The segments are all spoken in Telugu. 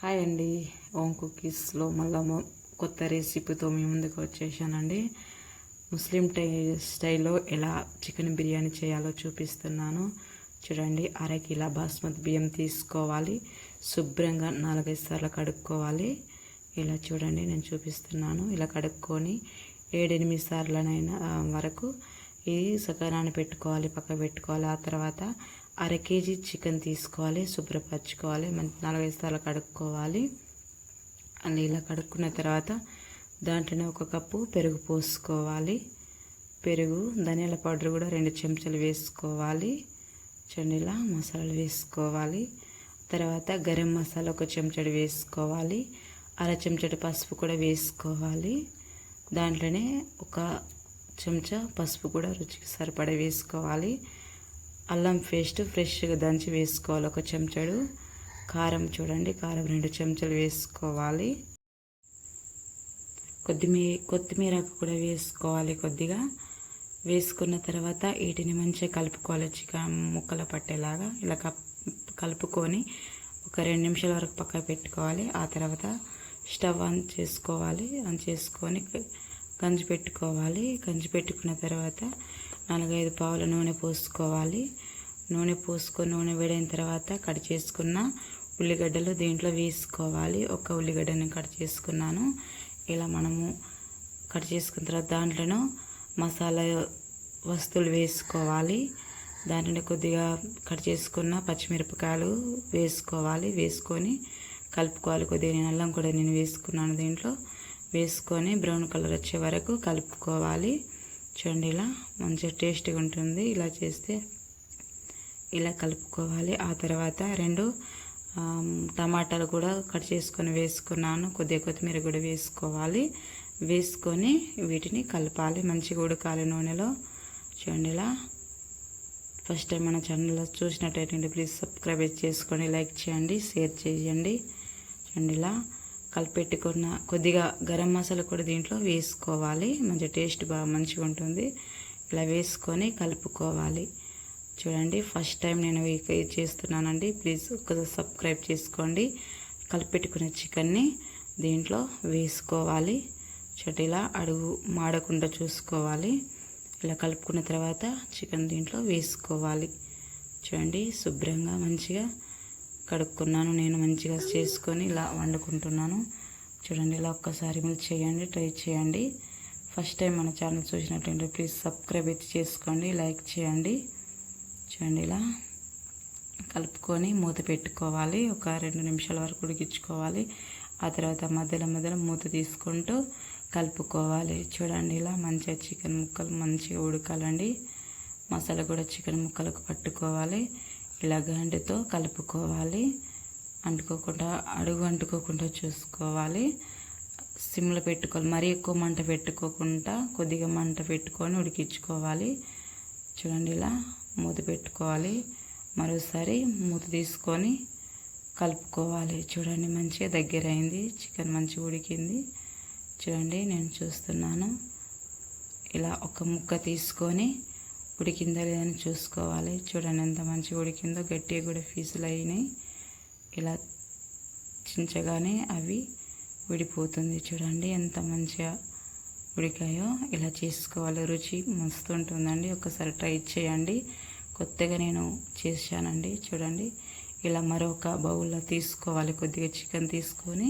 హాయ్ అండి. ఓం కుకీస్లో మళ్ళా కొత్త రెసిపీతో మీ ముందుకు వచ్చేసానండి. ముస్లిం స్టైల్లో ఎలా చికెన్ బిర్యానీ చేయాలో చూపిస్తున్నాను. చూడండి, అరకిలో బాస్మతి బియ్యం తీసుకోవాలి. శుభ్రంగా 4-5 సార్లు కడుక్కోవాలి. ఇలా చూడండి, నేను చూపిస్తున్నాను. ఇలా కడుక్కొని 7-8 సార్లనైనా వరకు ఈ సకనాన్ని పెట్టుకోవాలి, పక్క పెట్టుకోవాలి. ఆ తర్వాత అర కేజీ చికెన్ తీసుకోవాలి, శుభ్రపరచుకోవాలి, 4-5 సార్లు కడుక్కోవాలి. అన్నీ ఇలా కడుక్కున్న తర్వాత దాంట్లోనే 1 కప్పు పెరుగు పోసుకోవాలి. పెరుగు, ధనియాల పౌడర్ కూడా 2 చెంచాలు వేసుకోవాలి. చెండిలా మసాలాలు వేసుకోవాలి. తర్వాత గరం మసాలా 1 చెంచాడు వేసుకోవాలి. అర చెంచాడు పసుపు కూడా వేసుకోవాలి. దాంట్లోనే 1 చెంచా పసుపు కూడా రుచికి సరిపడా వేసుకోవాలి. అల్లం పేస్ట్ ఫ్రెష్గా దంచి వేసుకోవాలి 1 చెంచాడు. కారం చూడండి, కారం 2 చెంచాలు వేసుకోవాలి. కొత్తిమీర కూడా వేసుకోవాలి కొద్దిగా. వేసుకున్న తర్వాత వీటిని మంచిగా కలుపుకోవాలి, చికెన్ ముక్కలు పట్టేలాగా. ఇలా కలుపుకొని 2 నిమిషాల వరకు పక్క పెట్టుకోవాలి. ఆ తర్వాత స్టవ్ ఆన్ చేసుకోవాలి. ఆన్ చేసుకొని గంజి పెట్టుకోవాలి. గంజి పెట్టుకున్న తర్వాత 4-5 పావుల నూనె పోసుకోవాలి. నూనె వేడైన తర్వాత కట్ చేసుకున్న ఉల్లిగడ్డలు దీంట్లో వేసుకోవాలి. 1 ఉల్లిగడ్డని కట్ చేసుకున్నాను. ఇలా మనము కట్ చేసుకున్న తర్వాత దాంట్లోనూ మసాలా వస్తువులు వేసుకోవాలి. దాంట్లో కొద్దిగా కట్ చేసుకున్న పచ్చిమిరపకాయలు వేసుకోవాలి. వేసుకొని కలుపుకోవాలి. కొద్దిగా నేను అల్లం కూడా వేసుకున్నాను. దీంట్లో వేసుకొని బ్రౌన్ కలర్ వచ్చే వరకు కలుపుకోవాలి. చూడండి, ఇలా మంచిగా టేస్ట్గా ఉంటుంది. ఇలా చేస్తే ఇలా కలుపుకోవాలి. ఆ తర్వాత 2 టమాటాలు కూడా కట్ చేసుకొని వేసుకున్నాను. కొద్దిగా కొత్తిమీర కూడా వేసుకోవాలి. వేసుకొని వీటిని కలపాలి, మంచిగా ఉడకాలి నూనెలో. చూడండి, ఇలా ఫస్ట్ టైం మన ఛానల్లో చూసినట్టయితే ప్లీజ్ సబ్స్క్రైబ్ చేసుకోండి, లైక్ చేయండి, షేర్ చేయండి. చూడండి, ఇలా కలిపెట్టుకున్న కొద్దిగా గరం మసాలా కూడా దీంట్లో వేసుకోవాలి. మంచిగా టేస్ట్ బాగా మంచిగా ఉంటుంది. ఇలా వేసుకొని కలుపుకోవాలి. చూడండి, ఫస్ట్ టైం నేను చేస్తున్నానండి. ప్లీజ్ ఒకసారి సబ్స్క్రైబ్ చేసుకోండి. కలిపెట్టుకున్న చికెన్ని దీంట్లో వేసుకోవాలి. చూడండి, ఇలా అడుగు మాడకుండా చూసుకోవాలి. ఇలా కలుపుకున్న తర్వాత చికెన్ దీంట్లో వేసుకోవాలి. చూడండి, శుభ్రంగా మంచిగా కడుక్కున్నాను. నేను మంచిగా చేసుకొని ఇలా వండుకుంటున్నాను. చూడండి, ఇలా ఒక్కసారి మీరు చేయండి, ట్రై చేయండి. ఫస్ట్ టైం మన ఛానల్ చూసినట్లయితే ప్లీజ్ సబ్స్క్రైబ్ అయితే చేసుకోండి, లైక్ చేయండి. చూడండి, ఇలా కలుపుకొని మూత పెట్టుకోవాలి. 2 నిమిషాల వరకు ఉడికించుకోవాలి. ఆ తర్వాత మధ్యలో మూత తీసుకుంటూ కలుపుకోవాలి. చూడండి, ఇలా మంచిగా చికెన్ ముక్కలు మంచిగా ఉడకాలండి. మసాలా కూడా చికెన్ ముక్కలకు పట్టుకోవాలి. ఇలా గంటతో కలుపుకోవాలి. అంటుకోకుండా చూసుకోవాలి. సిమ్లో పెట్టుకోవాలి. మరీ ఎక్కువ మంట పెట్టుకోకుండా కొద్దిగా మంట పెట్టుకొని ఉడికించుకోవాలి. చూడండి, ఇలా మూత పెట్టుకోవాలి. మరోసారి మూత తీసుకొని కలుపుకోవాలి. చూడండి, మంచిగా దగ్గర అయింది. చికెన్ మంచిగా ఉడికింది. చూడండి, నేను చూస్తున్నాను. ఇలా 1 ముక్క తీసుకొని ఉడికిందా లేదని చూసుకోవాలి. చూడండి, ఎంత మంచిగా ఉడికిందో. గట్టిగా కూడా పీసులు అయినాయి. ఇలా చించగానే అవి విడిపోతుంది. చూడండి, ఎంత మంచిగా ఉడికాయో. ఇలా చేసుకోవాలి. రుచి మస్తు ఉంటుందండి. ఒకసారి ట్రై చేయండి. కొత్తగా నేను చేశానండి. చూడండి, ఇలా మరొక బౌల్లో తీసుకోవాలి. కొద్దిగా చికెన్ తీసుకొని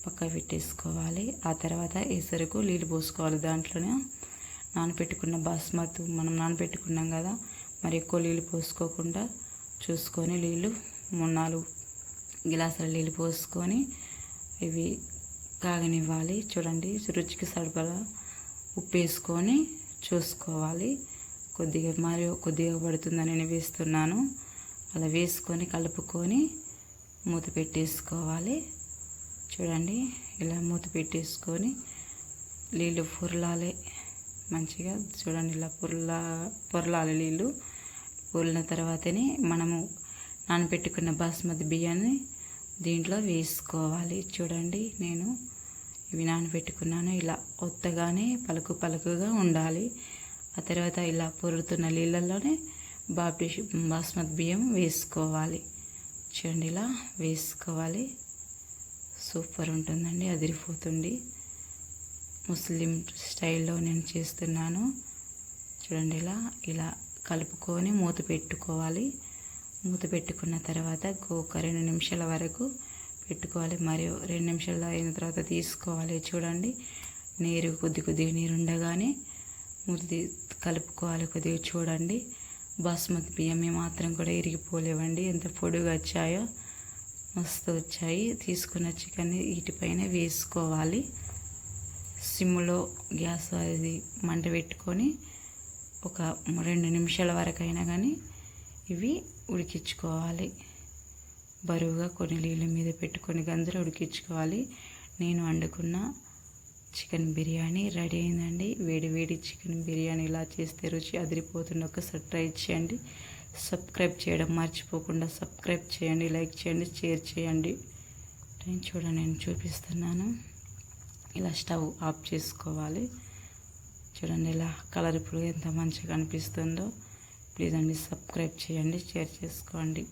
పక్క పెట్టేసుకోవాలి. ఆ తర్వాత ఎసరుకు నీళ్ళు పోసుకోవాలి. దాంట్లోనే నానబెట్టుకున్న బాస్మతి మనం నానబెట్టుకున్నాం కదా, మరి ఎక్కువ నీళ్ళు పోసుకోకుండా చూసుకొని నీళ్ళు 3-4 గ్లాసుల నీళ్ళు పోసుకొని ఇవి కాగనివ్వాలి. చూడండి, రుచికి సరిపడా ఉప్పు వేసుకొని చూసుకోవాలి. కొద్దిగా పడుతుందని నేను వేస్తున్నాను. అలా వేసుకొని కలుపుకొని మూత పెట్టేసుకోవాలి. చూడండి, ఇలా మూత పెట్టేసుకొని నీళ్ళు పొరలాలి మంచిగా. చూడండి, ఇలా పొరలాలి నీళ్ళు. పొరిన తర్వాతనే మనము నానబెట్టుకున్న బాస్మతి బియ్యాన్ని దీంట్లో వేసుకోవాలి. చూడండి, నేను ఇవి నానబెట్టుకున్నాను. ఇలా ఒత్తగానే పలుకుగా ఉండాలి. ఆ తర్వాత ఇలా పొరుతున్న నీళ్ళల్లోనే బాస్మతి బియ్యం వేసుకోవాలి. చూడండి, ఇలా వేసుకోవాలి. సూపర్ ఉంటుందండి, అదిరిపోతుంది. ముస్లిం స్టైల్లో నేను చేస్తున్నాను చూడండి. ఇలా కలుపుకొని మూత పెట్టుకోవాలి. మూత పెట్టుకున్న తర్వాత ఒక 2 నిమిషాల వరకు పెట్టుకోవాలి. మరియు 2 నిమిషాలు అయిన తర్వాత తీసుకోవాలి. చూడండి, కొద్దిగా నీరు ఉండగానే మూత కలుపుకోవాలి. కొద్దిగా చూడండి, బాస్మతి బియ్యం మాత్రం కూడా ఇరిగిపోలేవండి. ఎంత పొడిగా వచ్చాయో, మస్తు వచ్చాయి. తీసుకున్న చికెన్ వీటిపైన వేసుకోవాలి. సిమ్లో గ్యాస్ అది మంట పెట్టుకొని ఒక 2 నిమిషాల వరకు అయినా కానీ ఇవి ఉడికించుకోవాలి. బరువుగా కొన్ని నీళ్ళ మీద పెట్టుకొని గంజలో ఉడికించుకోవాలి. నేను వండుకున్న చికెన్ బిర్యానీ రెడీ అయిందండి. వేడి చికెన్ బిర్యానీ ఇలా చేస్తే రుచి అదిరిపోతుంది. ఒకసారి ట్రై చేయండి. సబ్స్క్రైబ్ చేయడం మర్చిపోకుండా సబ్స్క్రైబ్ చేయండి, లైక్ చేయండి, షేర్ చేయండి. చూడండి, నేను చూపిస్తున్నాను. ఇలా స్టవ్ ఆఫ్ చేసుకోవాలి. చూడండి, ఇలా కలర్ ఇప్పుడు ఎంత మంచిగా అనిపిస్తుందో. ప్లీజ్ అండి, సబ్స్క్రైబ్ చేయండి, షేర్ చేసుకోండి.